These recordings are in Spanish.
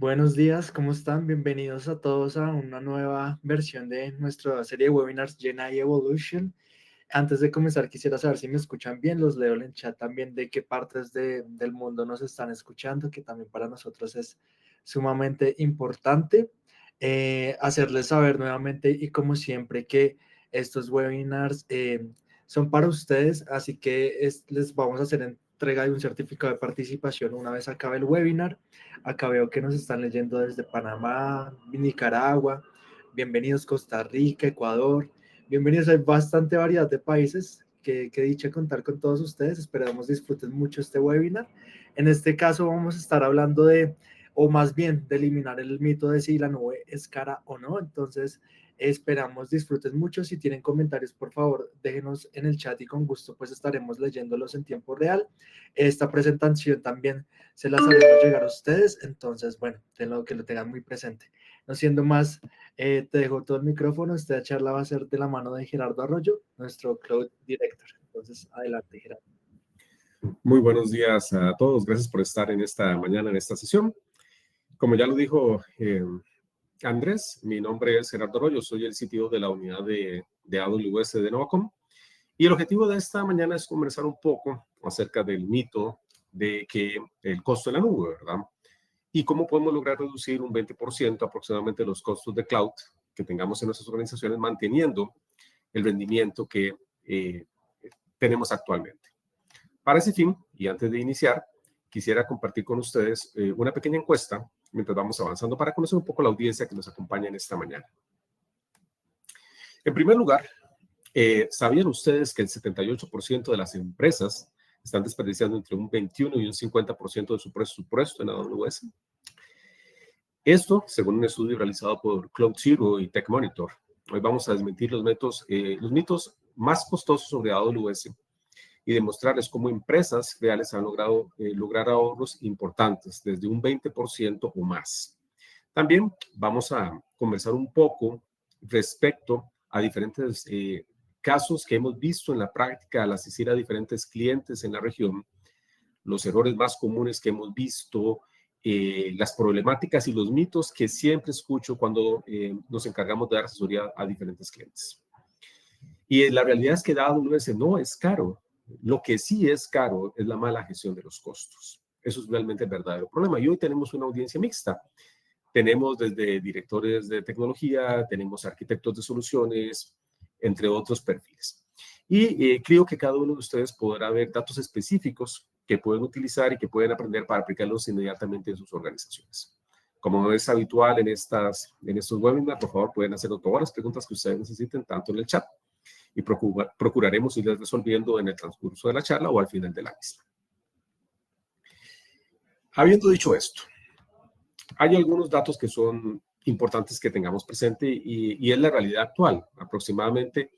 Buenos días, ¿cómo están? Bienvenidos a todos a una nueva versión de nuestra serie de webinars Gen AI Evolution. Antes de comenzar, quisiera saber si me escuchan bien. Los leo en el chat también de qué partes del mundo nos están escuchando, que también para nosotros es sumamente importante. Hacerles saber nuevamente y como siempre que estos webinars son para ustedes, así que les vamos a hacer entrega de un certificado de participación una vez acabe el webinar. Acá veo que nos están leyendo desde Panamá, Nicaragua. Bienvenidos Costa Rica, Ecuador. Bienvenidos, hay bastante variedad de países que dicha contar con todos ustedes. Esperamos disfruten mucho este webinar. En este caso vamos a estar hablando o más bien, de eliminar el mito de si la nube es cara o no. Entonces, esperamos disfruten mucho. Si tienen comentarios, por favor, déjenos en el chat y con gusto pues estaremos leyéndolos en tiempo real. Esta presentación también se las haremos llegar a ustedes. Entonces, bueno, que lo tengan muy presente. No siendo más, te dejo todo el micrófono. Esta charla va a ser de la mano de Gerardo Arroyo, nuestro Cloud Director. Entonces, adelante, Gerardo. Muy buenos días a todos. Gracias por estar en esta mañana, en esta sesión. Como ya lo dijo Andrés, mi nombre es Gerardo Arroyo, soy el CTO de la unidad de AWS de Novacom. Y el objetivo de esta mañana es conversar un poco acerca del mito de que el costo de la nube, ¿verdad? Y cómo podemos lograr reducir un 20% aproximadamente los costos de cloud que tengamos en nuestras organizaciones, manteniendo el rendimiento que tenemos actualmente. Para ese fin, y antes de iniciar, quisiera compartir con ustedes una pequeña encuesta mientras vamos avanzando para conocer un poco la audiencia que nos acompaña en esta mañana. En primer lugar, ¿sabían ustedes que el 78% de las empresas están desperdiciando entre un 21 y un 50% de su presupuesto en AWS? Esto, según un estudio realizado por Cloud Zero y Tech Monitor. Hoy vamos a desmentir los mitos más costosos sobre AWS y demostrarles cómo empresas reales han logrado lograr ahorros importantes, desde un 20% o más. También vamos a conversar un poco respecto a diferentes casos que hemos visto en la práctica al asistir a diferentes clientes en la región, los errores más comunes que hemos visto, las problemáticas y los mitos que siempre escucho cuando nos encargamos de dar asesoría a diferentes clientes. Y la realidad es que AWS no es caro. Lo que sí es caro es la mala gestión de los costos. Eso es realmente el verdadero problema. Y hoy tenemos una audiencia mixta. Tenemos desde directores de tecnología, tenemos arquitectos de soluciones, entre otros perfiles. Y creo que cada uno de ustedes podrá ver datos específicos que pueden utilizar y que pueden aprender para aplicarlos inmediatamente en sus organizaciones. Como es habitual en estos webinars, por favor, pueden hacer todas las preguntas que ustedes necesiten, tanto en el chat, y procuraremos irlas resolviendo en el transcurso de la charla o al final de la misma. Habiendo dicho esto, hay algunos datos que son importantes que tengamos presente y es la realidad actual. Aproximadamente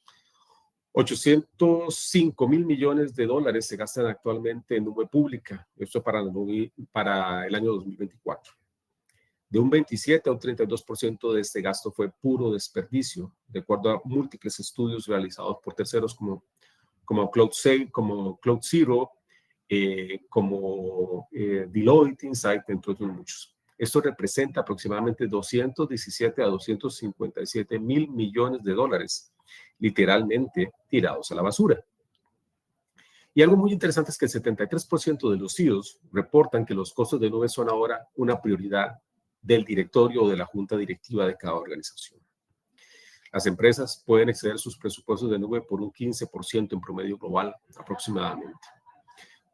805 mil millones de dólares se gastan actualmente en nube pública. Esto para el año 2024. De un 27 a un 32% de este gasto fue puro desperdicio, de acuerdo a múltiples estudios realizados por terceros como Cloud Zero, como Deloitte, Insight, entre otros muchos. Esto representa aproximadamente 217 a 257 mil millones de dólares, literalmente tirados a la basura. Y algo muy interesante es que el 73% de los CEOs reportan que los costos de nube son ahora una prioridad del directorio o de la junta directiva de cada organización. Las empresas pueden exceder sus presupuestos de nube por un 15% en promedio global aproximadamente.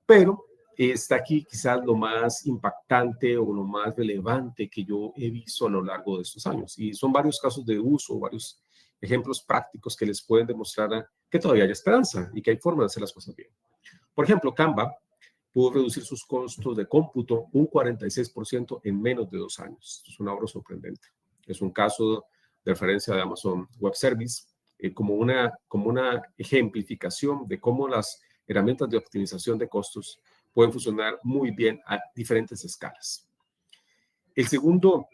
Pero está aquí quizás lo más impactante o lo más relevante que yo he visto a lo largo de estos años. Y son varios casos de uso, varios ejemplos prácticos que les pueden demostrar que todavía hay esperanza y que hay forma de hacer las cosas bien. Por ejemplo, Canva pudo reducir sus costos de cómputo un 46% en menos de 2 años. Esto es un ahorro sorprendente. Es un caso de referencia de Amazon Web Service como una ejemplificación de cómo las herramientas de optimización de costos pueden funcionar muy bien a diferentes escalas. El segundo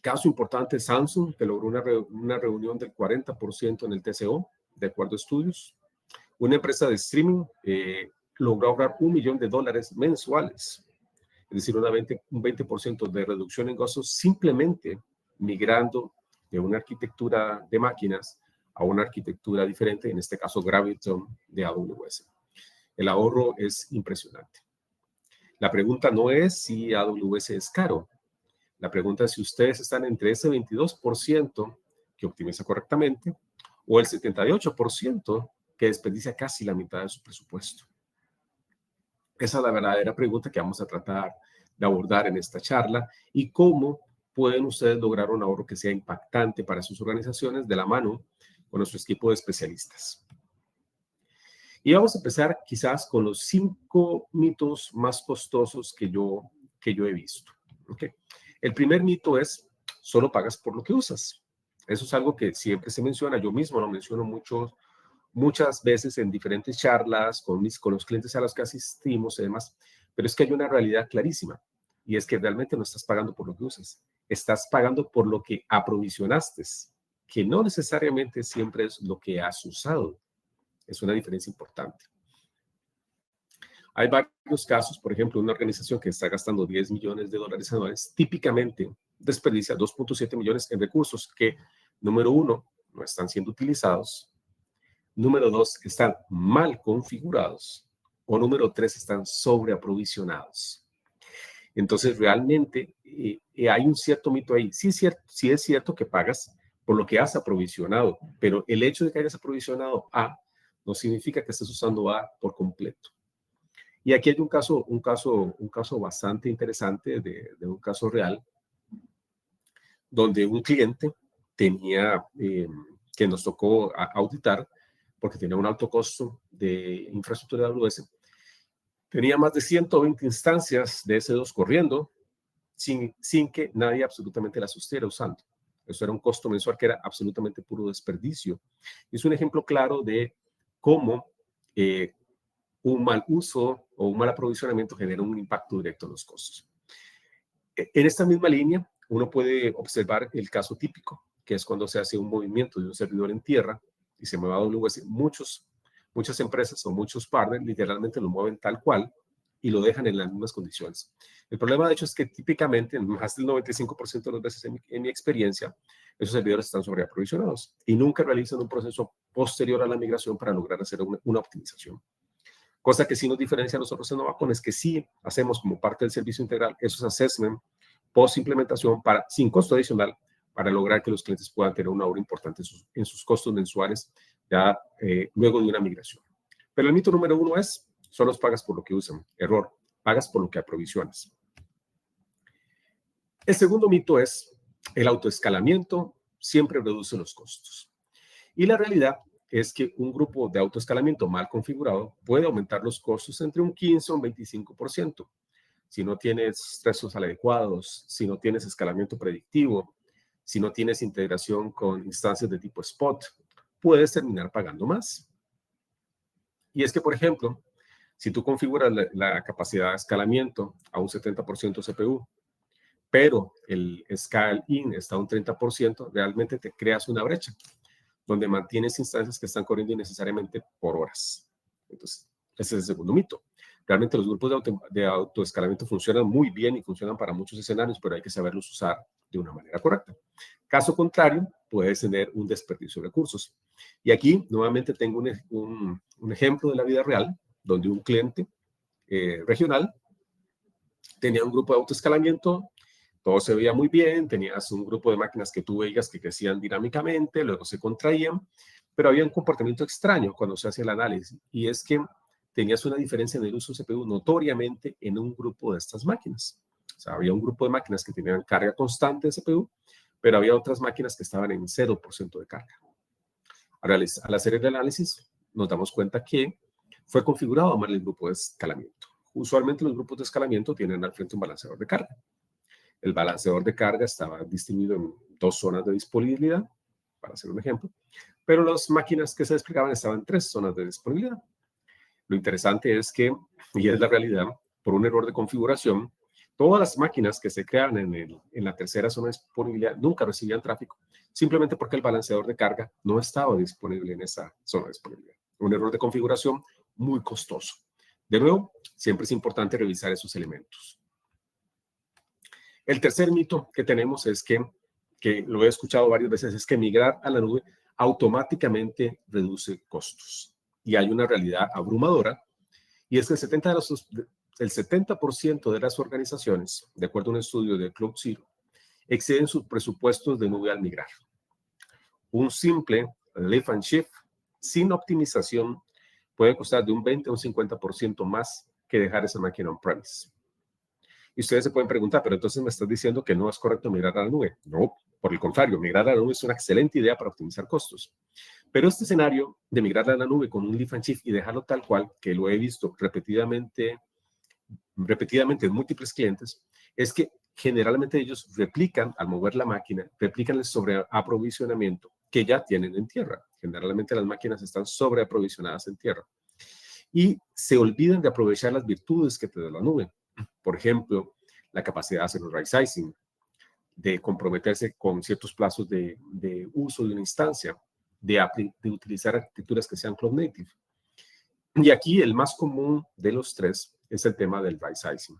caso importante es Samsung, que logró una reunión del 40% en el TCO, de acuerdo a estudios. Una empresa de streaming logró ahorrar $1 millón mensuales. es decir, un 20% de reducción en gastos simplemente migrando de una arquitectura de máquinas a una arquitectura diferente, en este caso Graviton de AWS. El ahorro es impresionante. La pregunta no es si AWS es caro. La pregunta es si ustedes están entre ese 22% que optimiza correctamente o el 78% que desperdicia casi la mitad de su presupuesto. Esa es la verdadera pregunta que vamos a tratar de abordar en esta charla y cómo pueden ustedes lograr un ahorro que sea impactante para sus organizaciones de la mano con nuestro equipo de especialistas. Y vamos a empezar quizás con los 5 mitos más costosos que yo he visto. ¿Okay? El primer mito es, solo pagas por lo que usas. Eso es algo que siempre se menciona, yo mismo lo menciono muchas veces en diferentes charlas con los clientes a los que asistimos y demás, pero es que hay una realidad clarísima y es que realmente no estás pagando por lo que usas, estás pagando por lo que aprovisionaste, que no necesariamente siempre es lo que has usado. Es una diferencia importante. Hay varios casos, por ejemplo, una organización que está gastando $10 millones anuales, típicamente desperdicia 2.7 millones en recursos que, número 1, no están siendo utilizados, número 2, están mal configurados, o número 3, están sobreaprovisionados. Entonces, realmente hay un cierto mito ahí. Sí es cierto que pagas por lo que has aprovisionado, pero el hecho de que hayas aprovisionado A no significa que estés usando A por completo. Y aquí hay un caso bastante interesante de un caso real, donde un cliente tenía, que nos tocó auditar, porque tenía un alto costo de infraestructura de AWS, tenía más de 120 instancias de S2 corriendo sin que nadie absolutamente las estuviera usando. Eso era un costo mensual que era absolutamente puro desperdicio. Es un ejemplo claro de cómo un mal uso o un mal aprovisionamiento genera un impacto directo en los costos. En esta misma línea, uno puede observar el caso típico, que es cuando se hace un movimiento de un servidor en tierra y se mueve a AWS. Muchas empresas o muchos partners literalmente lo mueven tal cual y lo dejan en las mismas condiciones. El problema, de hecho, es que típicamente, más del 95% de las veces en mi experiencia, esos servidores están sobreaprovisionados y nunca realizan un proceso posterior a la migración para lograr hacer una optimización. Cosa que sí nos diferencia a nosotros en Novacon es que sí hacemos como parte del servicio integral esos assessment post-implementación sin costo adicional para lograr que los clientes puedan tener un ahorro importante en sus costos mensuales ya luego de una migración. Pero el mito número 1 es, solo pagas por lo que usan. Error, pagas por lo que aprovisionas. El segundo mito es, el autoescalamiento siempre reduce los costos. Y la realidad es que un grupo de autoescalamiento mal configurado puede aumentar los costos entre un 15 o un 25%. Si no tienes thresholds adecuados, si no tienes escalamiento predictivo, si no tienes integración con instancias de tipo spot, puedes terminar pagando más. Y es que, por ejemplo, si tú configuras la capacidad de escalamiento a un 70% CPU, pero el scale-in está a un 30%, realmente te creas una brecha donde mantienes instancias que están corriendo innecesariamente por horas. Entonces, ese es el segundo mito. Realmente los grupos de autoescalamiento funcionan muy bien y funcionan para muchos escenarios, pero hay que saberlos usar de una manera correcta. Caso contrario, puedes tener un desperdicio de recursos. Y aquí, nuevamente, tengo un ejemplo de la vida real, donde un cliente regional tenía un grupo de autoescalamiento, todo se veía muy bien, tenías un grupo de máquinas que tú veías que crecían dinámicamente, luego se contraían, pero había un comportamiento extraño cuando se hace el análisis, y es que tenías una diferencia en el uso de CPU notoriamente en un grupo de estas máquinas. O sea, había un grupo de máquinas que tenían carga constante de CPU, pero había otras máquinas que estaban en 0% de carga. Al hacer el análisis, nos damos cuenta que fue configurado mal el grupo de escalamiento. Usualmente los grupos de escalamiento tienen al frente un balanceador de carga. El balanceador de carga estaba distribuido en 2 zonas de disponibilidad, para hacer un ejemplo, pero las máquinas que se desplegaban estaban en 3 zonas de disponibilidad. Lo interesante es que, y es la realidad, por un error de configuración, todas las máquinas que se crean en la tercera zona de disponibilidad nunca recibían tráfico, simplemente porque el balanceador de carga no estaba disponible en esa zona de disponibilidad. Un error de configuración muy costoso. De nuevo, siempre es importante revisar esos elementos. El tercer mito que tenemos es que lo he escuchado varias veces, es que migrar a la nube automáticamente reduce costos. Y hay una realidad abrumadora, y es que el 70% de las organizaciones, de acuerdo a un estudio de Cloud Zero, exceden sus presupuestos de nube al migrar. Un simple lift and shift sin optimización puede costar de un 20 a un 50% más que dejar esa máquina on-premise. Y ustedes se pueden preguntar, pero entonces me estás diciendo que no es correcto migrar a la nube. No, por el contrario, migrar a la nube es una excelente idea para optimizar costos. Pero este escenario de migrar a la nube con un lift and shift y dejarlo tal cual, que lo he visto repetidamente en múltiples clientes, es que generalmente ellos replican, al mover la máquina, replican el sobreaprovisionamiento que ya tienen en tierra. Generalmente las máquinas están sobreaprovisionadas en tierra. Y se olvidan de aprovechar las virtudes que te da la nube. Por ejemplo, la capacidad de hacer un right sizing, de comprometerse con ciertos plazos de uso de una instancia, de utilizar arquitecturas que sean cloud native. Y aquí el más común de los tres es el tema del right sizing.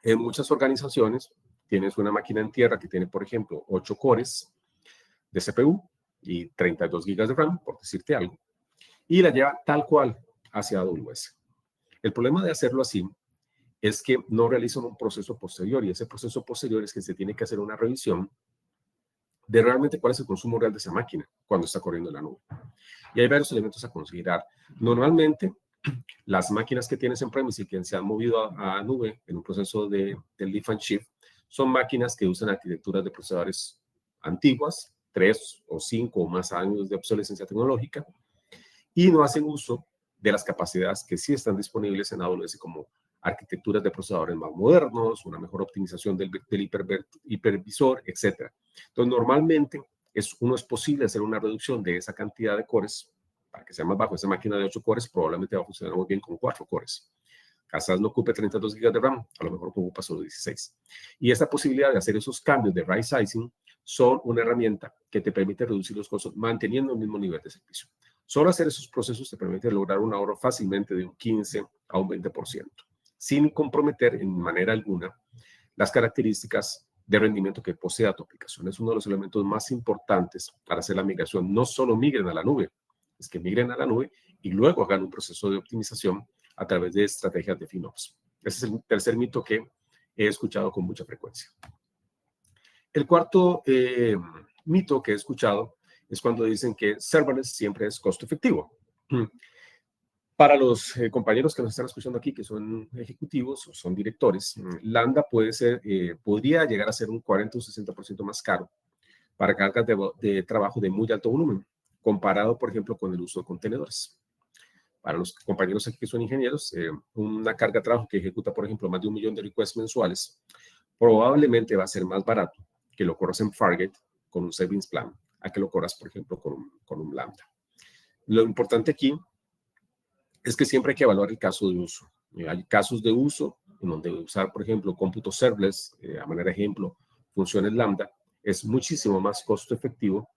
En muchas organizaciones tienes una máquina en tierra que tiene, por ejemplo, 8 cores de CPU y 32 GB de RAM, por decirte algo, y la lleva tal cual hacia AWS. El problema de hacerlo así es que no realizan un proceso posterior, y ese proceso posterior es que se tiene que hacer una revisión de realmente cuál es el consumo real de esa máquina cuando está corriendo en la nube. Y hay varios elementos a considerar. Normalmente, las máquinas que tienes en premise y que se han movido a nube en un proceso de lift and shift son máquinas que usan arquitecturas de procesadores antiguas, 3 o 5 o más años de obsolescencia tecnológica, y no hacen uso de las capacidades que sí están disponibles en AWS, como arquitecturas de procesadores más modernos, una mejor optimización del hipervisor, etc. Entonces, normalmente no es posible hacer una reducción de esa cantidad de cores para que sea más bajo. Esa máquina de 8 cores probablemente va a funcionar muy bien con 4 cores. Quizás no ocupe 32 GB de RAM, a lo mejor ocupa solo 16. Y esta posibilidad de hacer esos cambios de right sizing son una herramienta que te permite reducir los costos manteniendo el mismo nivel de servicio. Solo hacer esos procesos te permite lograr un ahorro fácilmente de un 15 a un 20%, sin comprometer en manera alguna las características de rendimiento que posea tu aplicación. Es uno de los elementos más importantes para hacer la migración. No solo migren a la nube, es que migren a la nube y luego hagan un proceso de optimización a través de estrategias de FinOps. Ese es el tercer mito que he escuchado con mucha frecuencia. El cuarto mito que he escuchado es cuando dicen que serverless siempre es costo efectivo. Para los compañeros que nos están escuchando aquí, que son ejecutivos o son directores, Lambda podría llegar a ser un 40 o 60% más caro para cargas de trabajo de muy alto volumen, comparado, por ejemplo, con el uso de contenedores. Para los compañeros aquí que son ingenieros, una carga de trabajo que ejecuta, por ejemplo, más de 1 millón de requests mensuales, probablemente va a ser más barato que lo corras en Fargate con un savings plan, a que lo corras, por ejemplo, con un Lambda. Lo importante aquí es que siempre hay que evaluar el caso de uso. Hay casos de uso en donde usar, por ejemplo, cómputo serverless, a manera de ejemplo, funciones Lambda, es muchísimo más costo efectivo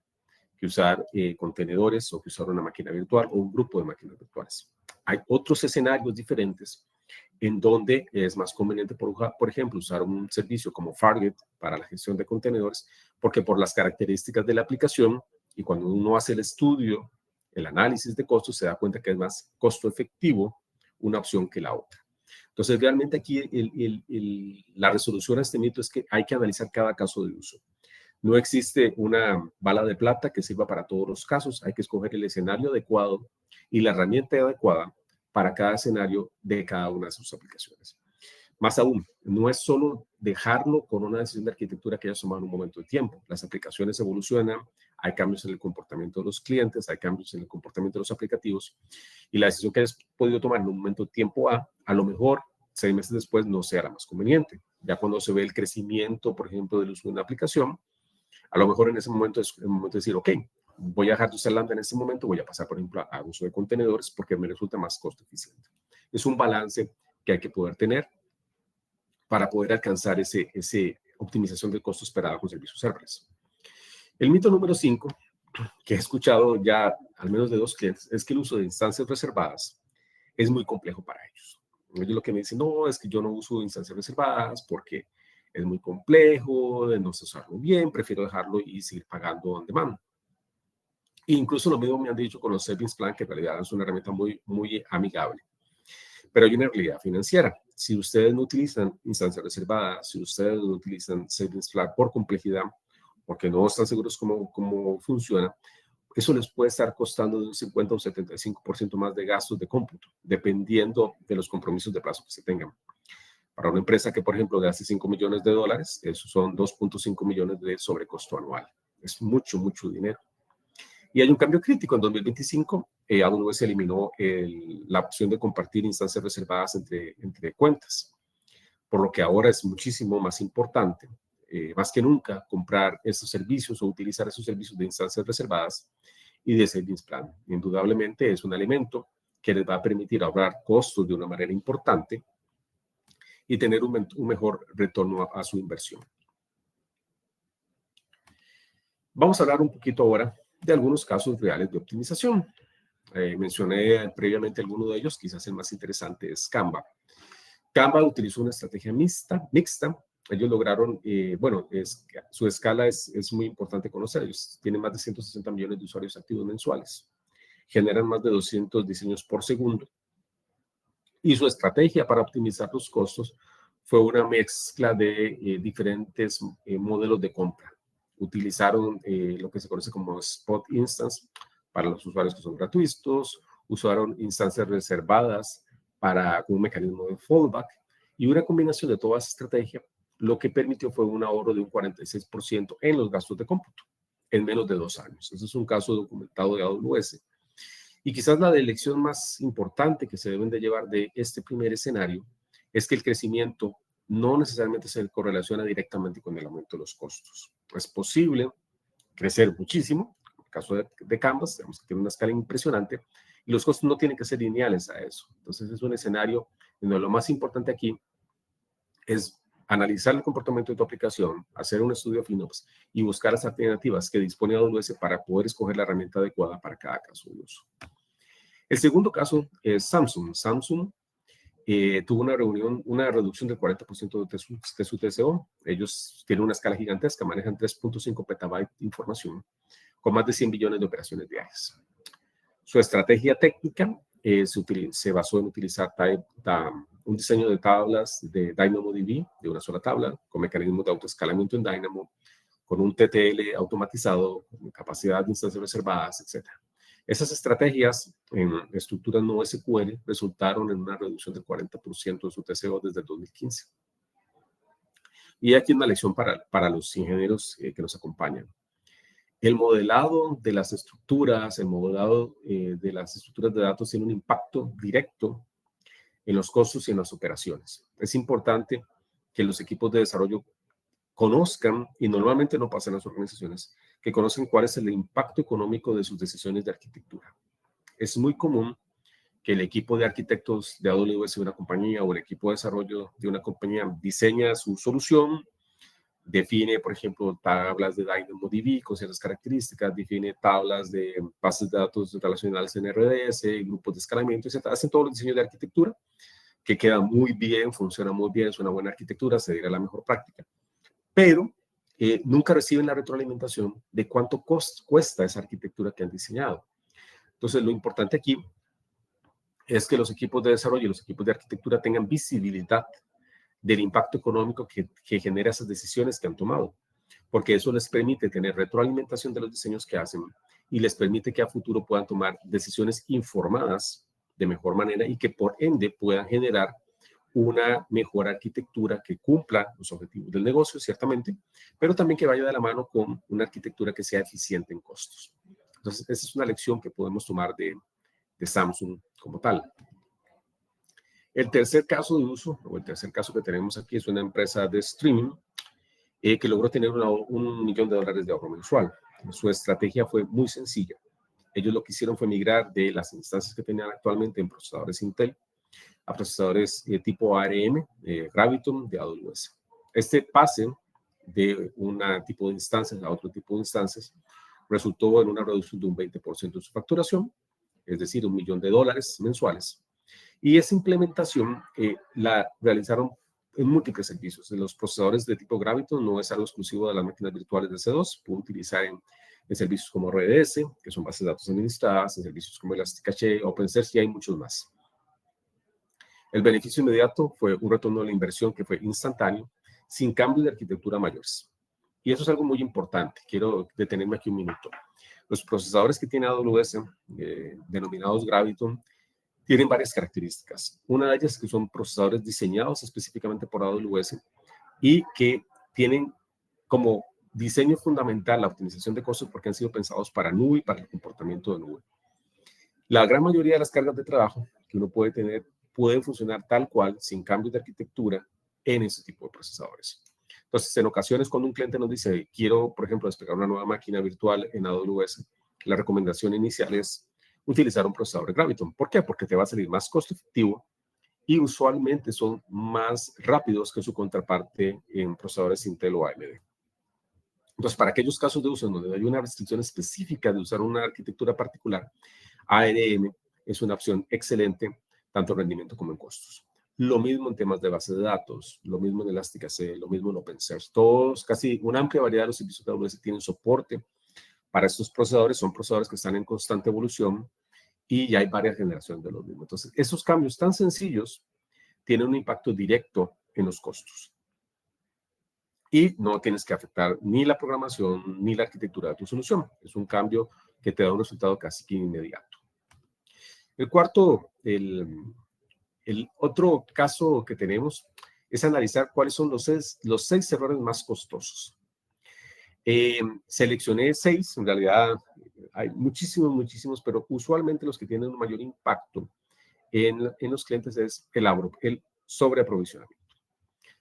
que usar contenedores o que usar una máquina virtual o un grupo de máquinas virtuales. Hay otros escenarios diferentes en donde es más conveniente, por ejemplo, usar un servicio como Fargate para la gestión de contenedores, porque por las características de la aplicación y cuando uno hace el estudio, el análisis de costos, se da cuenta que es más costo efectivo una opción que la otra. Entonces, realmente aquí la resolución a este mito es que hay que analizar cada caso de uso. No existe una bala de plata que sirva para todos los casos. Hay que escoger el escenario adecuado y la herramienta adecuada para cada escenario de cada una de sus aplicaciones. Más aún, no es solo dejarlo con una decisión de arquitectura que hayas tomado en un momento de tiempo. Las aplicaciones evolucionan, hay cambios en el comportamiento de los clientes, hay cambios en el comportamiento de los aplicativos, y la decisión que hayas podido tomar en un momento de tiempo a lo mejor 6 meses después no sea la más conveniente. Ya cuando se ve el crecimiento, por ejemplo, del uso de una aplicación, a lo mejor en ese momento es el momento de decir, ok, voy a dejar de usar Lambda en este momento, voy a pasar, por ejemplo, a uso de contenedores porque me resulta más costo eficiente. Es un balance que hay que poder tener para poder alcanzar esa optimización del costo esperado con servicios serverless. El mito número 5, que he escuchado ya al menos de 2 clientes, es que el uso de instancias reservadas es muy complejo para ellos. Ellos lo que me dicen, no, es que yo no uso instancias reservadas porque es muy complejo, no sé usarlo bien, prefiero dejarlo y seguir pagando on demand. E incluso lo mismo me han dicho con los savings plan, que en realidad es una herramienta muy amigable. Pero hay una realidad financiera. Si ustedes no utilizan instancias reservadas, si ustedes no utilizan savings plan por complejidad, porque no están seguros cómo funciona, eso les puede estar costando de un 50 o 75% más de gastos de cómputo, dependiendo de los compromisos de plazo que se tengan. Para una empresa que, por ejemplo, gaste $5 millones, eso son 2.5 millones de sobrecosto anual. Es mucho dinero. Y hay un cambio crítico. En 2025, AWS eliminó la opción de compartir instancias reservadas entre cuentas, por lo que ahora es muchísimo más importante, más que nunca, comprar esos servicios o utilizar esos servicios de instancias reservadas y de savings plan. Indudablemente es un elemento que les va a permitir ahorrar costos de una manera importante y tener un mejor retorno a su inversión. Vamos a hablar un poquito ahora de algunos casos reales de optimización. Mencioné previamente alguno de ellos, quizás el más interesante es Canva. Canva utilizó una estrategia mixta. Ellos lograron, su escala es muy importante conocer. Ellos tienen más de 160 millones de usuarios activos mensuales. Generan más de 200 diseños por segundo. Y su estrategia para optimizar los costos fue una mezcla de diferentes modelos de compra. Utilizaron lo que se conoce como Spot Instance para los usuarios que son gratuitos, usaron instancias reservadas para un mecanismo de fallback y una combinación de toda esa estrategia, lo que permitió fue un ahorro de un 46% en los gastos de cómputo en menos de 2 años. Ese es un caso documentado de AWS. Y quizás la lección más importante que se deben de llevar de este primer escenario es que el crecimiento no necesariamente se correlaciona directamente con el aumento de los costos. Es posible crecer muchísimo, en el caso de Canvas, tenemos que tener una escala impresionante, y los costos no tienen que ser lineales a eso. Entonces es un escenario donde lo más importante aquí es analizar el comportamiento de tu aplicación, hacer un estudio FinOps y buscar las alternativas que dispone AWS para poder escoger la herramienta adecuada para cada caso de uso. El segundo caso es Samsung. Samsung tuvo una reducción del 40% de su TCO. Ellos tienen una escala gigantesca, manejan 3.5 petabytes de información con más de 100 billones de operaciones diarias. Su estrategia técnica se basó en utilizar un diseño de tablas de DynamoDB, de una sola tabla, con mecanismos de autoescalamiento en Dynamo, con un TTL automatizado, con capacidad de instancias reservadas, etc. Esas estrategias en estructuras no SQL resultaron en una reducción del 40% de su TCO desde el 2015. Y aquí una lección para los ingenieros que nos acompañan. El modelado de las estructuras, de datos tiene un impacto directo en los costos y en las operaciones. Es importante que los equipos de desarrollo conozcan, y normalmente no pasa en las organizaciones, que conozcan cuál es el impacto económico de sus decisiones de arquitectura. Es muy común que el equipo de arquitectos de AWS de una compañía o el equipo de desarrollo de una compañía diseña su solución, define, por ejemplo, tablas de DynamoDB con ciertas características, define tablas de bases de datos relacionales en RDS, grupos de escalamiento, etc. Hacen todos los diseños de arquitectura que queda muy bien, funciona muy bien, es una buena arquitectura, se dirá la mejor práctica. Pero nunca reciben la retroalimentación de cuánto cuesta esa arquitectura que han diseñado. Entonces, lo importante aquí es que los equipos de desarrollo y los equipos de arquitectura tengan visibilidad del impacto económico que genera esas decisiones que han tomado, porque eso les permite tener retroalimentación de los diseños que hacen y les permite que a futuro puedan tomar decisiones informadas de mejor manera y que por ende puedan generar una mejor arquitectura que cumpla los objetivos del negocio, ciertamente, pero también que vaya de la mano con una arquitectura que sea eficiente en costos. Entonces, esa es una lección que podemos tomar de Samsung como tal. El tercer caso de uso, o el tercer caso que tenemos aquí, es una empresa de streaming que logró tener $1 millón de ahorro mensual. Su estrategia fue muy sencilla. Ellos lo que hicieron fue migrar de las instancias que tenían actualmente en procesadores Intel a procesadores tipo ARM, Graviton de AWS. Este pase de un tipo de instancias a otro tipo de instancias resultó en una reducción de un 20% de su facturación, es decir, $1 millón mensuales. Y esa implementación la realizaron en múltiples servicios. En los procesadores de tipo Graviton no es algo exclusivo de las máquinas virtuales de C2, puede utilizar en servicios como RDS, que son bases de datos administradas, en servicios como Elasticache, OpenSearch y hay muchos más. El beneficio inmediato fue un retorno de la inversión que fue instantáneo, sin cambios de arquitectura mayores. Y eso es algo muy importante. Quiero detenerme aquí un minuto. Los procesadores que tiene AWS, denominados Graviton, tienen varias características. Una de ellas es que son procesadores diseñados específicamente por AWS y que tienen como diseño fundamental la optimización de costos porque han sido pensados para nube y para el comportamiento de nube. La gran mayoría de las cargas de trabajo que uno puede tener pueden funcionar tal cual, sin cambios de arquitectura, en ese tipo de procesadores. Entonces, en ocasiones, cuando un cliente nos dice, quiero, por ejemplo, desplegar una nueva máquina virtual en AWS, la recomendación inicial es utilizar un procesador de Graviton. ¿Por qué? Porque te va a salir más costo efectivo y usualmente son más rápidos que su contraparte en procesadores Intel o AMD. Entonces, para aquellos casos de uso en donde hay una restricción específica de usar una arquitectura particular, ARM es una opción excelente, tanto en rendimiento como en costos. Lo mismo en temas de base de datos, lo mismo en Elasticsearch, lo mismo en OpenSearch. Todos, casi una amplia variedad de los servicios de AWS tienen soporte para estos procesadores. Son procesadores que están en constante evolución y ya hay varias generaciones de los mismos. Entonces, esos cambios tan sencillos tienen un impacto directo en los costos. Y no tienes que afectar ni la programación ni la arquitectura de tu solución. Es un cambio que te da un resultado casi que inmediato. El cuarto, el otro caso que tenemos es analizar cuáles son los seis errores más costosos. Seleccioné 6, en realidad hay muchísimos, pero usualmente los que tienen un mayor impacto en los clientes es el sobreaprovisionamiento.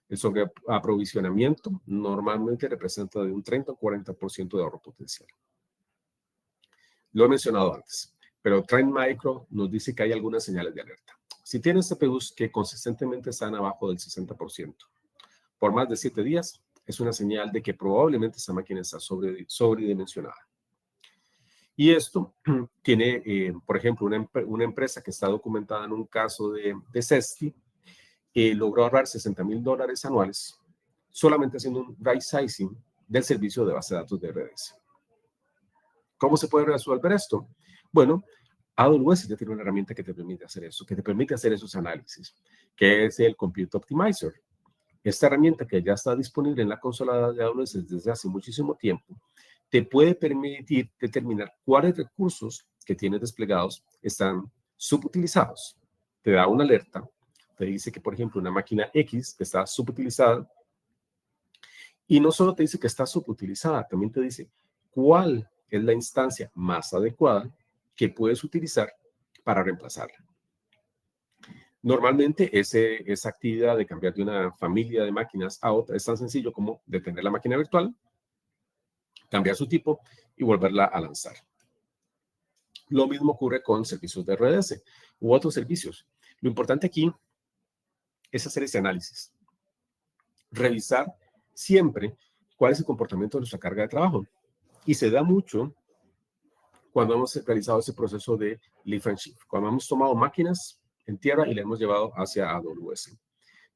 El sobreaprovisionamiento normalmente representa de un 30 o 40% de ahorro potencial. Lo he mencionado antes, pero Trend Micro nos dice que hay algunas señales de alerta. Si tienes CPUs que consistentemente están abajo del 60% por más de 7 días, es una señal de que probablemente esa máquina está sobredimensionada. Y esto tiene, por ejemplo, una empresa que está documentada en un caso de Cesti, logró ahorrar $60,000 anuales solamente haciendo un right sizing del servicio de base de datos de RDS. ¿Cómo se puede resolver esto? Bueno, AWS ya tiene una herramienta que te permite hacer eso, que te permite hacer esos análisis, que es el Compute Optimizer. Esta herramienta que ya está disponible en la consola de AWS desde hace muchísimo tiempo, te puede permitir determinar cuáles recursos que tienes desplegados están subutilizados. Te da una alerta, te dice que, por ejemplo, una máquina X está subutilizada y no solo te dice que está subutilizada, también te dice cuál es la instancia más adecuada que puedes utilizar para reemplazarla. Normalmente esa actividad de cambiar de una familia de máquinas a otra es tan sencillo como detener la máquina virtual, cambiar su tipo y volverla a lanzar. Lo mismo ocurre con servicios de RDS u otros servicios. Lo importante aquí es hacer ese análisis. Revisar siempre cuál es el comportamiento de nuestra carga de trabajo. Y se da mucho cuando hemos realizado ese proceso de lift and shift, cuando hemos tomado máquinas en tierra y la hemos llevado hacia AWS.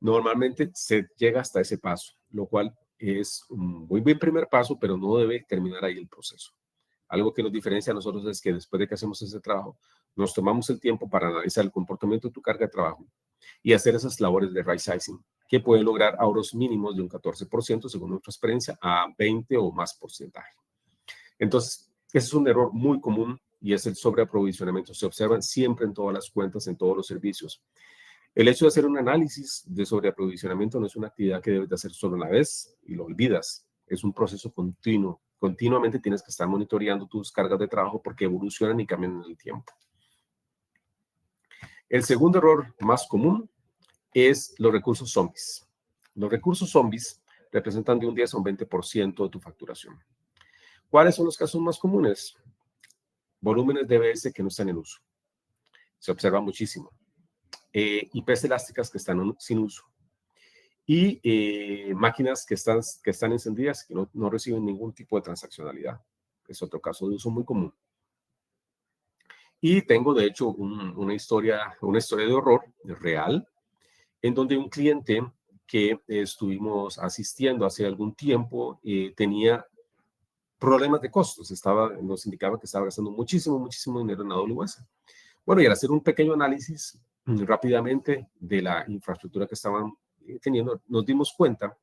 Normalmente se llega hasta ese paso, lo cual es un muy buen primer paso, pero no debe terminar ahí el proceso. Algo que nos diferencia a nosotros es que después de que hacemos ese trabajo, nos tomamos el tiempo para analizar el comportamiento de tu carga de trabajo y hacer esas labores de right sizing, que pueden lograr ahorros mínimos de un 14% según nuestra experiencia a 20 o más porcentaje. Entonces, ese es un error muy común y es el sobreaprovisionamiento. Se observan siempre en todas las cuentas, en todos los servicios. El hecho de hacer un análisis de sobreaprovisionamiento no es una actividad que debes de hacer solo una vez y lo olvidas. Es un proceso continuo. Continuamente tienes que estar monitoreando tus cargas de trabajo porque evolucionan y cambian en el tiempo. El segundo error más común es los recursos zombies. Los recursos zombies representan de un 10 a un 20% de tu facturación. ¿Cuáles son los casos más comunes? Volúmenes DBS que no están en uso. Se observa muchísimo. IPs elásticas que están sin uso. Y máquinas que están encendidas y que no reciben ningún tipo de transaccionalidad. Es otro caso de uso muy común. Y tengo, de hecho, una historia de horror real, en donde un cliente que estuvimos asistiendo hace algún tiempo tenía problemas de costos. Nos indicaba que estaba gastando muchísimo dinero en AWS. Bueno, y al hacer un pequeño análisis rápidamente de la infraestructura que estaban teniendo, nos dimos cuenta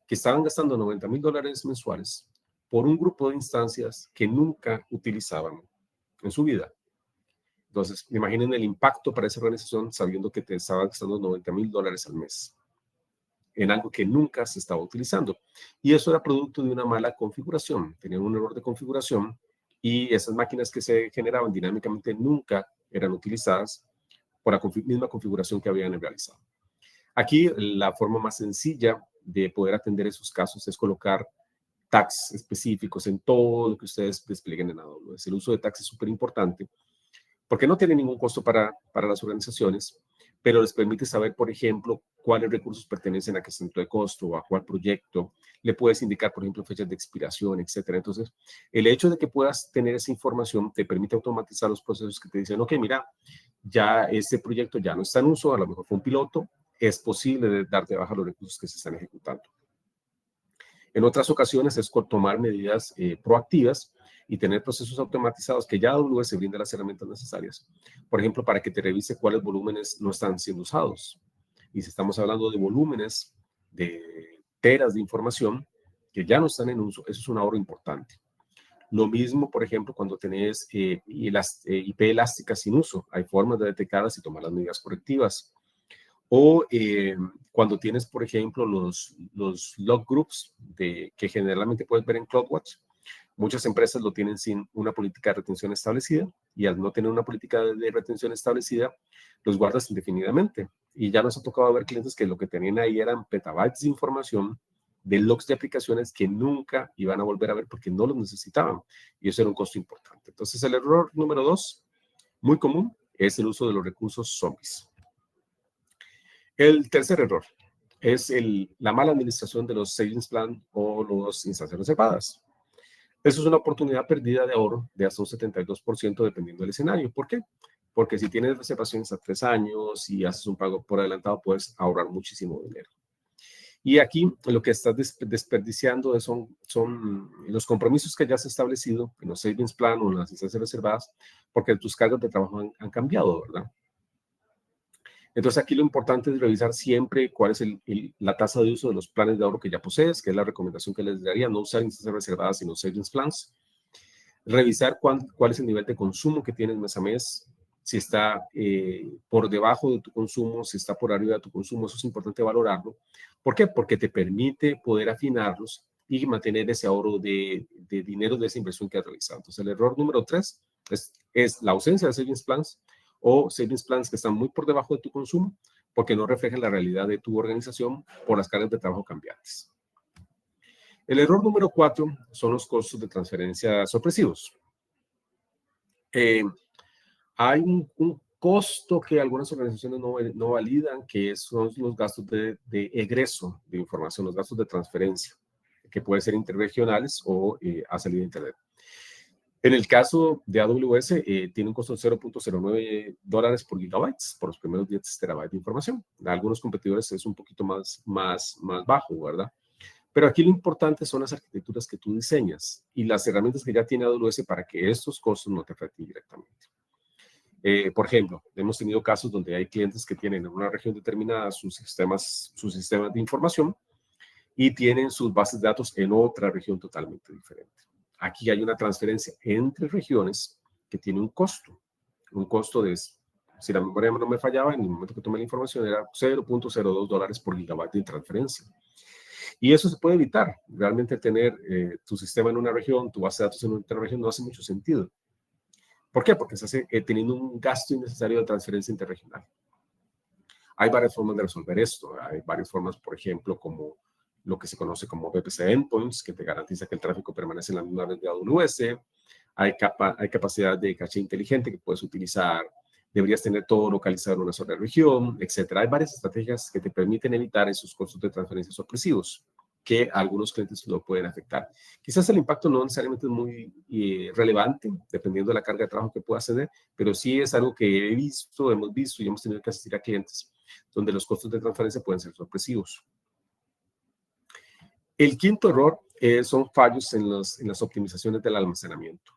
que estaban gastando $90,000 mensuales por un grupo de instancias que nunca utilizaban en su vida. Entonces, imaginen el impacto para esa organización sabiendo que te estaba gastando $90,000 al mes en algo que nunca se estaba utilizando. Y eso era producto de una mala configuración. Tenían un error de configuración y esas máquinas que se generaban dinámicamente nunca eran utilizadas por la misma configuración que habían realizado. Aquí la forma más sencilla de poder atender esos casos es colocar tags específicos en todo lo que ustedes desplieguen en AWS. El uso de tags es súper importante porque no tiene ningún costo para las organizaciones, pero les permite saber, por ejemplo, cuáles recursos pertenecen a qué centro de costo o a cuál proyecto. Le puedes indicar, por ejemplo, fechas de expiración, etcétera. Entonces, el hecho de que puedas tener esa información te permite automatizar los procesos que te dicen, ok, mira, ya este proyecto ya no está en uso, a lo mejor fue un piloto, es posible dar de baja los recursos que se están ejecutando. En otras ocasiones es tomar medidas proactivas y tener procesos automatizados que ya AWS brinda las herramientas necesarias. Por ejemplo, para que te revise cuáles volúmenes no están siendo usados. Y si estamos hablando de volúmenes de teras de información que ya no están en uso, eso es un ahorro importante. Lo mismo, por ejemplo, cuando tenés IP elásticas sin uso. Hay formas de detectarlas y tomar las medidas correctivas. O cuando tienes, por ejemplo, los log groups que generalmente puedes ver en CloudWatch. Muchas empresas lo tienen sin una política de retención establecida y al no tener una política de retención establecida, los guardas indefinidamente. Y ya nos ha tocado ver clientes que lo que tenían ahí eran petabytes de información de logs de aplicaciones que nunca iban a volver a ver porque no los necesitaban. Y eso era un costo importante. Entonces, el error número 2, muy común, es el uso de los recursos zombies. El tercer error es la mala administración de los savings plan o las instancias reservadas. Eso es una oportunidad perdida de ahorro de hasta un 72% dependiendo del escenario. ¿Por qué? Porque si tienes reservaciones a 3 años y haces un pago por adelantado, puedes ahorrar muchísimo dinero. Y aquí lo que estás desperdiciando son los compromisos que ya has establecido en los savings plan o en las instancias reservadas, porque tus cargas de trabajo han cambiado, ¿verdad? Entonces aquí lo importante es revisar siempre cuál es la tasa de uso de los planes de ahorro que ya posees, que es la recomendación que les daría, no usar instancias reservadas sino savings plans. Revisar cuál es el nivel de consumo que tienes mes a mes, si está por debajo de tu consumo, si está por arriba de tu consumo, eso es importante valorarlo. ¿Por qué? Porque te permite poder afinarlos y mantener ese ahorro de dinero de esa inversión que has realizado. Entonces el error número 3 es la ausencia de savings plans o savings plans que están muy por debajo de tu consumo porque no reflejan la realidad de tu organización por las cargas de trabajo cambiantes. El error número 4 son los costos de transferencia sorpresivos. Hay un costo que algunas organizaciones no validan, que son los gastos de egreso de información, los gastos de transferencia, que pueden ser interregionales o a salida de Internet. En el caso de AWS, tiene un costo de $0.09 por gigabytes por los primeros 10 terabytes de información. Algunos competidores es un poquito más bajo, ¿verdad? Pero aquí lo importante son las arquitecturas que tú diseñas y las herramientas que ya tiene AWS para que estos costos no te afecten directamente. Por ejemplo, hemos tenido casos donde hay clientes que tienen en una región determinada sus sistemas de información y tienen sus bases de datos en otra región totalmente diferente. Aquí hay una transferencia entre regiones que tiene un costo. Un costo de, si la memoria no me fallaba, en el momento que tomé la información era $0.02 por gigabyte de transferencia. Y eso se puede evitar. Realmente tener tu sistema en una región, tu base de datos en otra región no hace mucho sentido. ¿Por qué? Porque se hace teniendo un gasto innecesario de transferencia interregional. Hay varias formas de resolver esto. Hay varias formas, por ejemplo, como lo que se conoce como VPC Endpoints, que te garantiza que el tráfico permanece en la misma red de AWS. Hay capacidad de caché inteligente que puedes utilizar. Deberías tener todo localizado en una sola región, etc. Hay varias estrategias que te permiten evitar esos costos de transferencia sorpresivos que a algunos clientes lo pueden afectar. Quizás el impacto no necesariamente es muy relevante, dependiendo de la carga de trabajo que puedas tener, pero sí es algo que hemos visto y hemos tenido que asistir a clientes donde los costos de transferencia pueden ser sorpresivos. El quinto error son fallos en las optimizaciones del almacenamiento.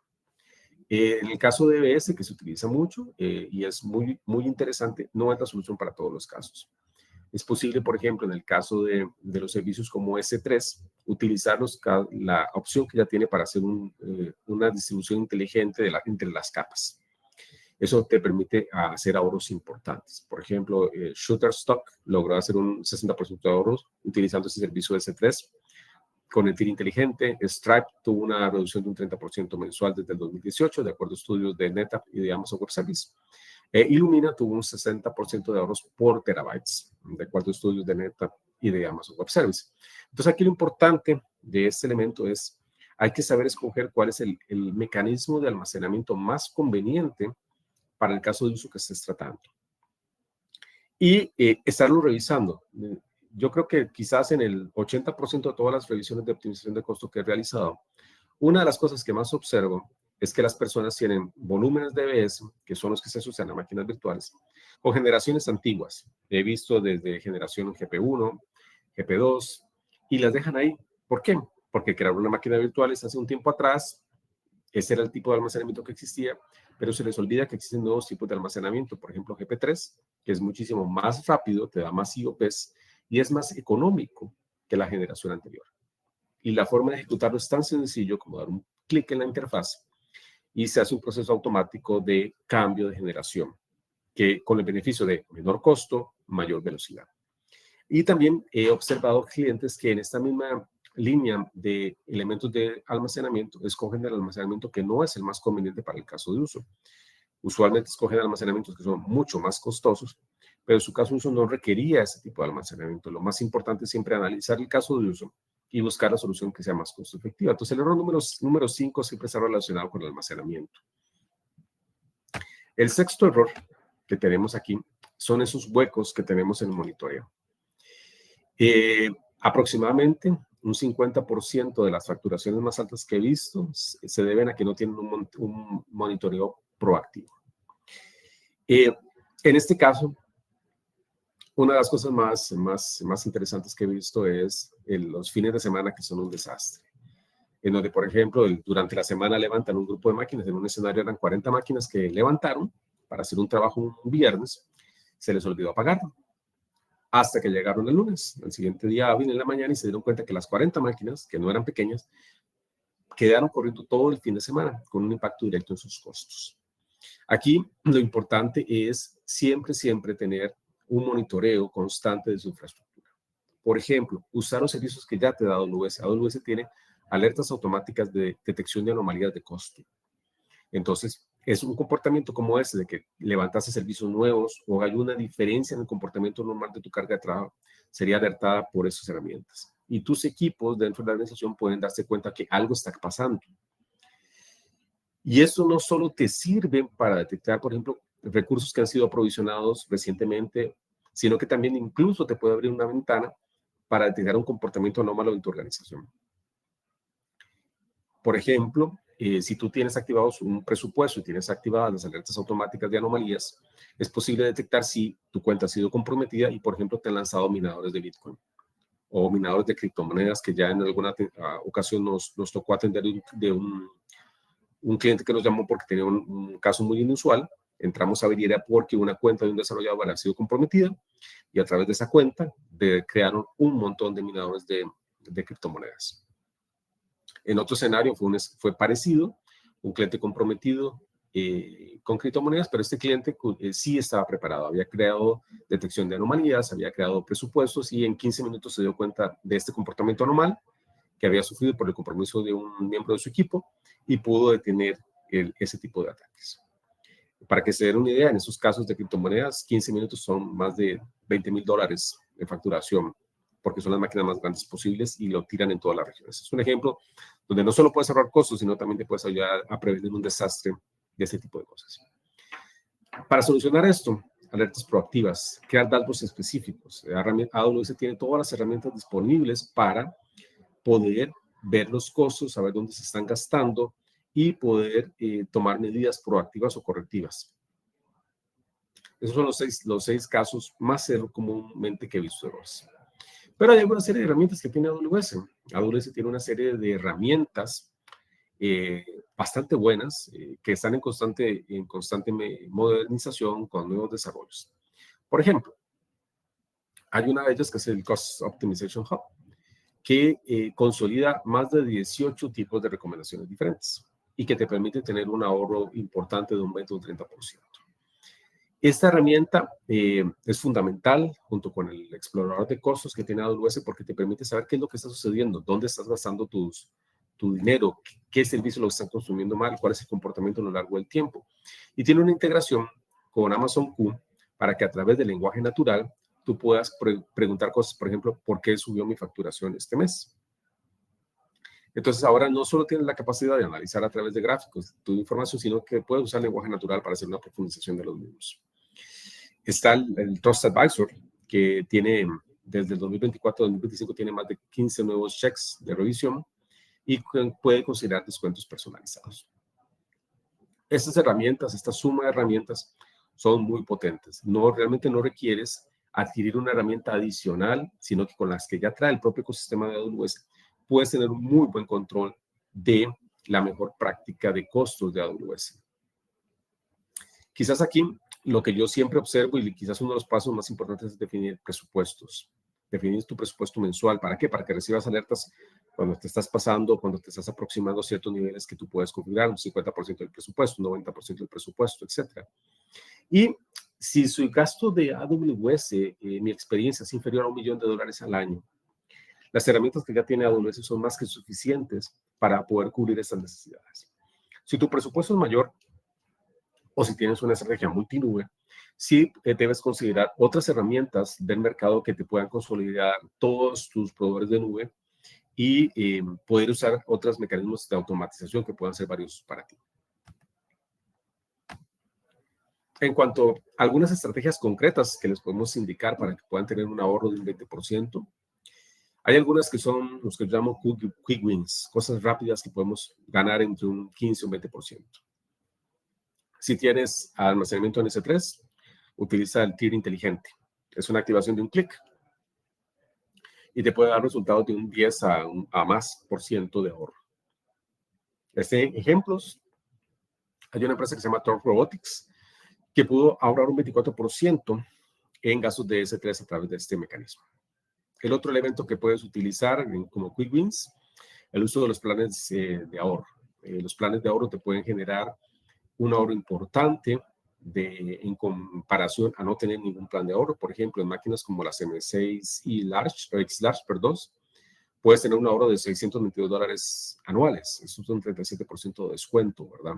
En el caso de EBS, que se utiliza mucho y es muy, muy interesante, no es la solución para todos los casos. Es posible, por ejemplo, en el caso de los servicios como S3, utilizar la opción que ya tiene para hacer una distribución inteligente entre las capas. Eso te permite hacer ahorros importantes. Por ejemplo, Shutterstock logró hacer un 60% de ahorros utilizando ese servicio S3. Con el TIR inteligente, Stripe tuvo una reducción de un 30% mensual desde el 2018, de acuerdo a estudios de NetApp y de Amazon Web Services. Illumina tuvo un 60% de ahorros por terabytes, de acuerdo a estudios de NetApp y de Amazon Web Services. Entonces, aquí lo importante de este elemento es, hay que saber escoger cuál es el mecanismo de almacenamiento más conveniente para el caso de uso que estés tratando. Y estarlo revisando. Yo creo que quizás en el 80% de todas las revisiones de optimización de costo que he realizado, una de las cosas que más observo es que las personas tienen volúmenes de EBS, que son los que se asocian a máquinas virtuales, con generaciones antiguas. He visto desde generación GP1, GP2, y las dejan ahí. ¿Por qué? Porque crearon una máquina virtual hace un tiempo atrás, ese era el tipo de almacenamiento que existía, pero se les olvida que existen nuevos tipos de almacenamiento, por ejemplo GP3, que es muchísimo más rápido, te da más IOPs y es más económico que la generación anterior. Y la forma de ejecutarlo es tan sencillo como dar un clic en la interfaz y se hace un proceso automático de cambio de generación, que con el beneficio de menor costo, mayor velocidad. Y también he observado clientes que en esta misma línea de elementos de almacenamiento escogen el almacenamiento que no es el más conveniente para el caso de uso. Usualmente escogen almacenamientos que son mucho más costosos, pero en su caso de uso no requería ese tipo de almacenamiento. Lo más importante es siempre analizar el caso de uso y buscar la solución que sea más costo efectiva. Entonces, el error número 5 siempre está relacionado con el almacenamiento. El sexto error que tenemos aquí son esos huecos que tenemos en el monitoreo. Aproximadamente un 50% de las facturaciones más altas que he visto se deben a que no tienen un monitoreo proactivo. En este caso, una de las cosas más interesantes que he visto es los fines de semana que son un desastre. En donde, por ejemplo, durante la semana levantan un grupo de máquinas, en un escenario eran 40 máquinas que levantaron para hacer un trabajo un viernes, se les olvidó apagarlo. Hasta que llegaron el lunes, el siguiente día hábil en la mañana y se dieron cuenta que las 40 máquinas, que no eran pequeñas, quedaron corriendo todo el fin de semana con un impacto directo en sus costos. Aquí lo importante es siempre tener un monitoreo constante de su infraestructura. Por ejemplo, usar los servicios que ya te da AWS. AWS tiene alertas automáticas de detección de anomalías de costo. Entonces, es un comportamiento como ese de que levantaste servicios nuevos o hay una diferencia en el comportamiento normal de tu carga de trabajo, sería alertada por esas herramientas. Y tus equipos dentro de la organización pueden darse cuenta que algo está pasando. Y eso no solo te sirve para detectar, por ejemplo, recursos que han sido aprovisionados recientemente, sino que también incluso te puede abrir una ventana para detectar un comportamiento anómalo en tu organización. Por ejemplo, si tú tienes activados un presupuesto y tienes activadas las alertas automáticas de anomalías, es posible detectar si tu cuenta ha sido comprometida y, por ejemplo, te han lanzado minadores de Bitcoin o minadores de criptomonedas que ya en alguna ocasión nos tocó atender de un cliente que nos llamó porque tenía un caso muy inusual. Entramos a ver y era porque una cuenta de un desarrollador había sido comprometida y a través de esa cuenta crearon un montón de minadores de criptomonedas. En otro escenario fue parecido, un cliente comprometido con criptomonedas, pero este cliente sí estaba preparado, había creado detección de anomalías, había creado presupuestos y en 15 minutos se dio cuenta de este comportamiento anormal que había sufrido por el compromiso de un miembro de su equipo y pudo detener ese tipo de ataques. Para que se den una idea, en esos casos de criptomonedas, 15 minutos son más de $20,000 de facturación, porque son las máquinas más grandes posibles y lo tiran en todas las regiones. Es un ejemplo donde no solo puedes ahorrar costos, sino también te puedes ayudar a prevenir un desastre de este tipo de cosas. Para solucionar esto, alertas proactivas, crear dashboards específicos. AWS tiene todas las herramientas disponibles para poder ver los costos, saber dónde se están gastando y poder tomar medidas proactivas o correctivas. Esos son los seis casos más comúnmente que he visto errores. Pero hay una serie de herramientas que tiene AWS. AWS tiene una serie de herramientas bastante buenas que están en constante modernización con nuevos desarrollos. Por ejemplo, hay una de ellas que es el Cost Optimization Hub, que consolida más de 18 tipos de recomendaciones diferentes y que te permite tener un ahorro importante de un 20 o un 30%. Esta herramienta es fundamental junto con el explorador de costos que tiene AWS porque te permite saber qué es lo que está sucediendo, dónde estás gastando tu dinero, qué servicios lo están consumiendo mal, cuál es el comportamiento a lo largo del tiempo. Y tiene una integración con Amazon Q para que a través del lenguaje natural tú puedas preguntar cosas, por ejemplo, ¿por qué subió mi facturación este mes? Entonces ahora no solo tienes la capacidad de analizar a través de gráficos tu información, sino que puedes usar el lenguaje natural para hacer una profundización de los mismos. Está el Trust Advisor, que tiene desde el 2024 al 2025 tiene más de 15 nuevos checks de revisión y puede considerar descuentos personalizados. Estas herramientas, esta suma de herramientas son muy potentes. Realmente no requieres adquirir una herramienta adicional, sino que con las que ya trae el propio ecosistema de AWS, puedes tener un muy buen control de la mejor práctica de costos de AWS. Quizás aquí lo que yo siempre observo y quizás uno de los pasos más importantes es definir presupuestos. Definir tu presupuesto mensual. ¿Para qué? Para que recibas alertas cuando te estás pasando, cuando te estás aproximando a ciertos niveles que tú puedes configurar, un 50% del presupuesto, un 90% del presupuesto, etc. Y si su gasto de AWS, mi experiencia, es inferior a $1 millón al año, las herramientas que ya tiene AWS son más que suficientes para poder cubrir estas necesidades. Si tu presupuesto es mayor, o si tienes una estrategia multinube, sí debes considerar otras herramientas del mercado que te puedan consolidar todos tus proveedores de nube y poder usar otros mecanismos de automatización que puedan ser valiosos para ti. En cuanto a algunas estrategias concretas que les podemos indicar para que puedan tener un ahorro de un 20%, hay algunas que son los que yo llamo quick wins, cosas rápidas que podemos ganar entre un 15 o un 20%. Si tienes almacenamiento en S3, utiliza el tier inteligente. Es una activación de un clic y te puede dar resultados de un 10 a más por ciento de ahorro. Ejemplos, hay una empresa que se llama Torque Robotics que pudo ahorrar un 24% en gastos de S3 a través de este mecanismo. El otro elemento que puedes utilizar como quick wins, el uso de los planes de ahorro. Los planes de ahorro te pueden generar un ahorro importante en comparación a no tener ningún plan de ahorro. Por ejemplo, en máquinas como las M6 y X-Large, puedes tener un ahorro de $622 anuales. Eso es un 37% de descuento, ¿verdad?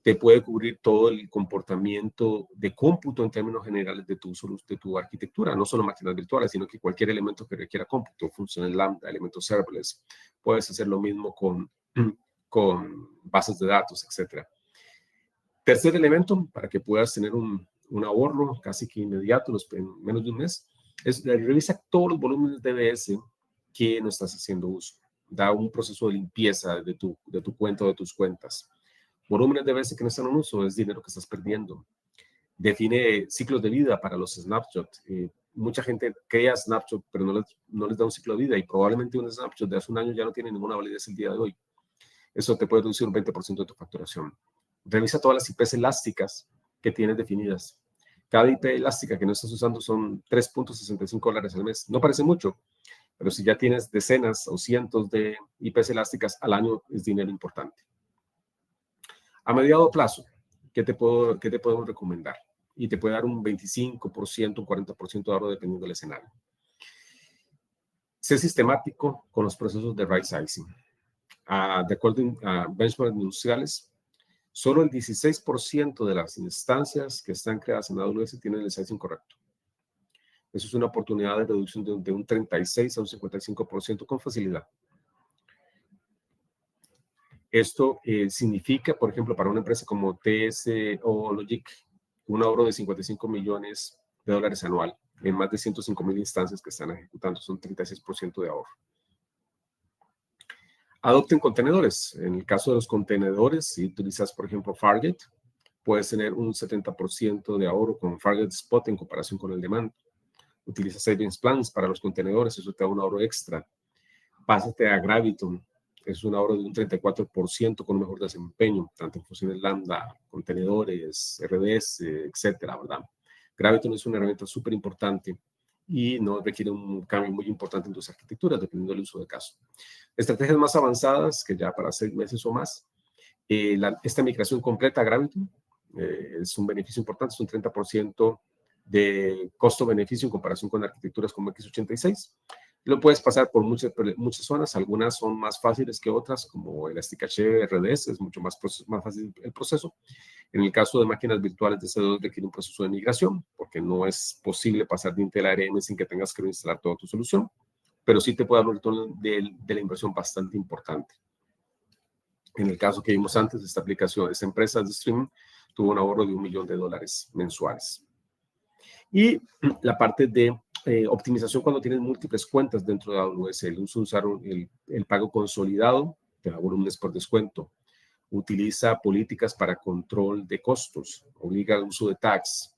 Te puede cubrir todo el comportamiento de cómputo en términos generales de tu arquitectura, no solo máquinas virtuales, sino que cualquier elemento que requiera cómputo, funciones lambda, elementos serverless. Puedes hacer lo mismo con bases de datos, etc. Tercer elemento, para que puedas tener un ahorro casi que inmediato, en menos de un mes, es revisa todos los volúmenes DBS que no estás haciendo uso. Da un proceso de limpieza de tu cuenta o de tus cuentas. Volúmenes DBS que no están en uso es dinero que estás perdiendo. Define ciclos de vida para los snapshots. Mucha gente crea snapshot, pero no les da un ciclo de vida y probablemente un snapshot de hace un año ya no tiene ninguna validez el día de hoy. Eso te puede reducir un 20% de tu facturación. Revisa todas las IPs elásticas que tienes definidas. Cada IP elástica que no estás usando son $3.65 al mes. No parece mucho, pero si ya tienes decenas o cientos de IPs elásticas al año, es dinero importante. A mediano plazo, ¿qué te podemos recomendar? Y te puede dar un 25%, un 40% de ahorro dependiendo del escenario. Sé sistemático con los procesos de right sizing. De acuerdo a benchmarks industriales, solo el 16% de las instancias que están creadas en AWS tienen el sizing correcto. Eso es una oportunidad de reducción de un 36 a un 55% con facilidad. Esto significa, por ejemplo, para una empresa como TSO Logic, un ahorro de $55 millones anual en más de 105,000 instancias que están ejecutando. Son 36% de ahorro. Adopten contenedores. En el caso de los contenedores, si utilizas, por ejemplo, Fargate, puedes tener un 70% de ahorro con Target Spot en comparación con el demand. Utiliza Savings Plans para los contenedores, eso te da un ahorro extra. Pásate a Graviton, es un ahorro de un 34% con un mejor desempeño, tanto en funciones lambda, contenedores, RDS, etcétera, ¿verdad? Graviton es una herramienta súper importante y no requiere un cambio muy importante en tus arquitecturas, dependiendo del uso de caso. Estrategias más avanzadas, que ya para 6 meses o más, esta migración completa a Graviton es un beneficio importante, es un 30% de costo-beneficio en comparación con arquitecturas como x86. Lo puedes pasar por muchas zonas, algunas son más fáciles que otras, como Elasticache RDS, es mucho más fácil el proceso. En el caso de máquinas virtuales de C2 requiere un proceso de migración, porque no es posible pasar de Intel a ARM sin que tengas que reinstalar toda tu solución, pero sí te puede dar un retorno de la inversión bastante importante. En el caso que vimos antes, esta aplicación, esta empresa de streaming, tuvo un ahorro de $1 millón mensuales. Y la parte de optimización cuando tienes múltiples cuentas dentro de AWS, el uso de usar el pago consolidado, te da volúmenes por descuento. Utiliza políticas para control de costos, obliga al uso de tags,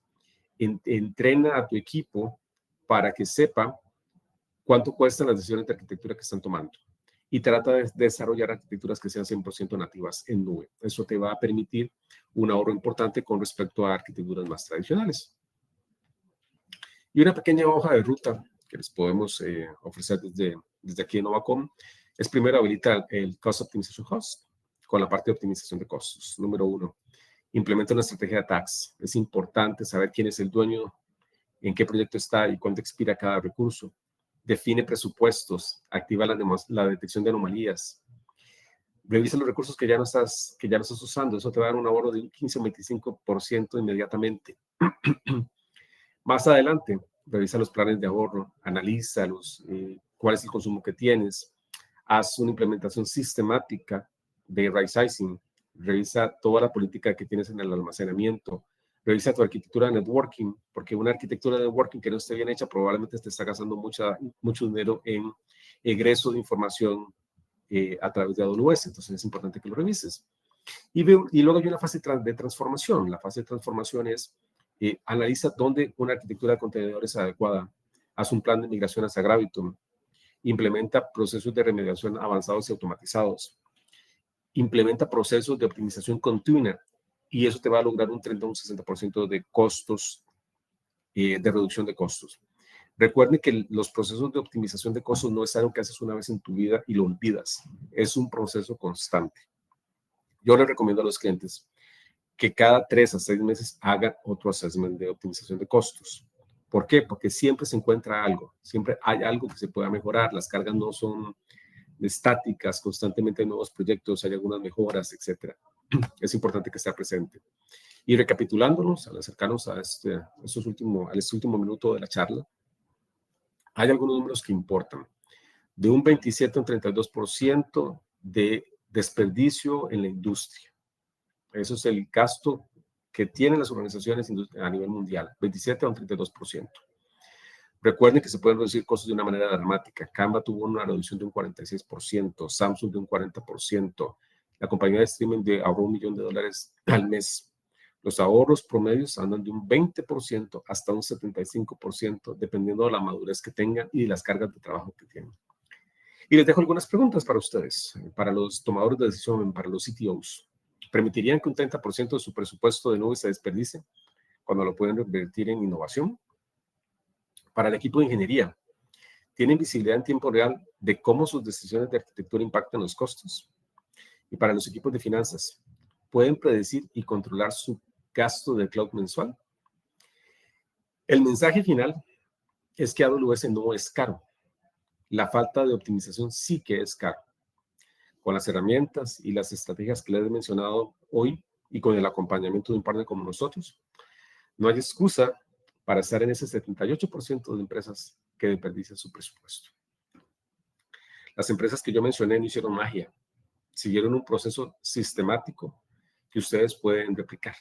entrena a tu equipo para que sepa cuánto cuestan las decisiones de arquitectura que están tomando y trata de desarrollar arquitecturas que sean 100% nativas en nube. Eso te va a permitir un ahorro importante con respecto a arquitecturas más tradicionales. Y una pequeña hoja de ruta que les podemos ofrecer desde aquí en Novacom es primero habilitar el Cost Optimization Host con la parte de optimización de costos. Número 1, implementa una estrategia de tags. Es importante saber quién es el dueño, en qué proyecto está y cuándo expira cada recurso. Define presupuestos, activa la detección de anomalías. Revisa los recursos que ya no estás usando. Eso te va a dar un ahorro de un 15 o 25% inmediatamente. Más adelante, revisa los planes de ahorro, analízalos, cuál es el consumo que tienes. Haz una implementación sistemática de right sizing. Revisa toda la política que tienes en el almacenamiento. Revisa tu arquitectura de networking, porque una arquitectura de networking que no esté bien hecha probablemente te está gastando mucho dinero en egreso de información a través de AWS. Entonces es importante que lo revises. Y luego hay una fase de transformación. La fase de transformación es analiza dónde una arquitectura de contenedores adecuada. Haz un plan de migración hacia Graviton. Implementa procesos de remediación avanzados y automatizados. Implementa procesos de optimización continua y eso te va a lograr un 30 o un 60% de costos, de reducción de costos. Recuerden que los procesos de optimización de costos no es algo que haces una vez en tu vida y lo olvidas. Es un proceso constante. Yo les recomiendo a los clientes que cada 3 a 6 meses hagan otro assessment de optimización de costos. ¿Por qué? Porque siempre se encuentra algo, siempre hay algo que se pueda mejorar, las cargas no son estáticas, constantemente hay nuevos proyectos, hay algunas mejoras, etc. Es importante que esté presente. Y recapitulándonos, al acercarnos a este último minuto de la charla, hay algunos números que importan. De un 27 a un 32% de desperdicio en la industria. Eso es el gasto que tienen las organizaciones a nivel mundial, 27 a un 32%. Recuerden que se pueden reducir costos de una manera dramática. Canva tuvo una reducción de un 46%, Samsung de un 40%, la compañía de streaming ahorró $1 millón al mes. Los ahorros promedios andan de un 20% hasta un 75%, dependiendo de la madurez que tengan y de las cargas de trabajo que tienen. Y les dejo algunas preguntas para ustedes, para los tomadores de decisión, para los CTOs. ¿Permitirían que un 30% de su presupuesto de nube se desperdicie cuando lo pueden invertir en innovación? Para el equipo de ingeniería, ¿tienen visibilidad en tiempo real de cómo sus decisiones de arquitectura impactan los costos? Y para los equipos de finanzas, ¿pueden predecir y controlar su gasto de cloud mensual? El mensaje final es que AWS no es caro. La falta de optimización sí que es caro. Con las herramientas y las estrategias que les he mencionado hoy y con el acompañamiento de un partner como nosotros, no hay excusa para estar en ese 78% de empresas que desperdician su presupuesto. Las empresas que yo mencioné no hicieron magia, siguieron un proceso sistemático que ustedes pueden replicar.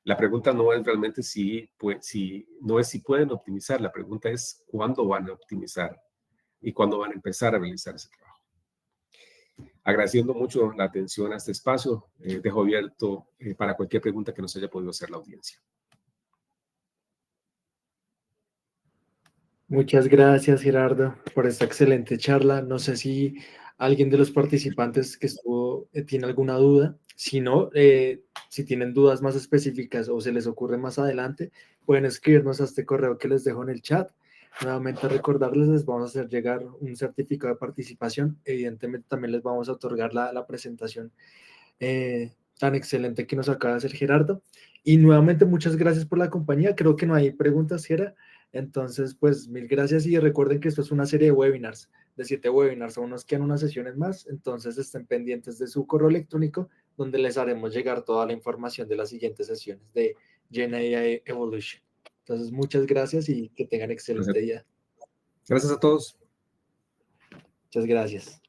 La pregunta no es realmente si pueden optimizar, la pregunta es cuándo van a optimizar y cuándo van a empezar a realizar ese trabajo. Agradeciendo mucho la atención a este espacio, dejo abierto para cualquier pregunta que nos haya podido hacer la audiencia. Muchas gracias, Gerardo, por esta excelente charla. No sé si alguien de los participantes que estuvo tiene alguna duda. Si no, si tienen dudas más específicas o se les ocurre más adelante, pueden escribirnos a este correo que les dejo en el chat. Nuevamente recordarles, les vamos a hacer llegar un certificado de participación. Evidentemente también les vamos a otorgar la presentación tan excelente que nos acaba de hacer Gerardo. Y nuevamente muchas gracias por la compañía. Creo que no hay preguntas, Gera. Entonces, pues mil gracias y recuerden que esto es una serie de webinars, de 7 webinars, aún nos quedan unas sesiones más, entonces estén pendientes de su correo electrónico donde les haremos llegar toda la información de las siguientes sesiones de GenAI Evolution. Entonces, muchas gracias y que tengan Gracias, excelente día. gracias a todos. Muchas gracias.